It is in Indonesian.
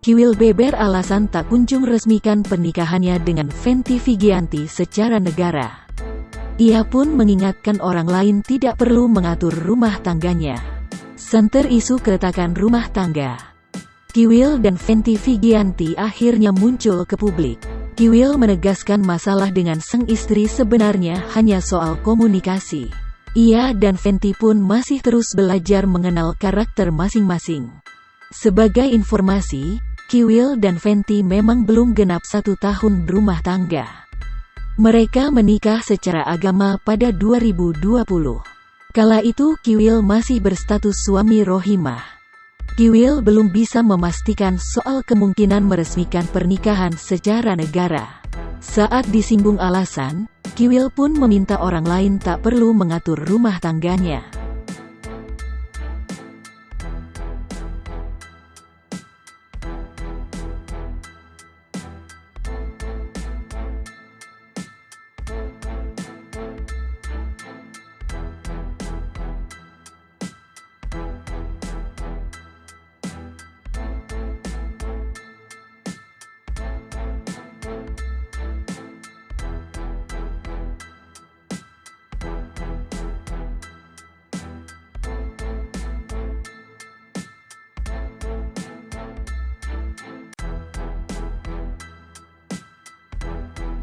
Kiwil beber alasan tak kunjung resmikan pernikahannya dengan Fenty Vigianti secara negara. Ia pun mengingatkan orang lain tidak perlu mengatur rumah tangganya. Santer isu keretakan rumah tangga, Kiwil dan Fenty Vigianti akhirnya muncul ke publik. Kiwil menegaskan masalah dengan sang istri sebenarnya hanya soal komunikasi. Ia dan Fenty pun masih terus belajar mengenal karakter masing-masing. Sebagai informasi, Kiwil dan Fenty memang belum genap 1 tahun berumah tangga. Mereka menikah secara agama pada 2020. Kala itu Kiwil masih berstatus suami rohimah. Kiwil belum bisa memastikan soal kemungkinan meresmikan pernikahan secara negara. Saat disinggung alasan, Kiwil pun meminta orang lain tak perlu mengatur rumah tangganya.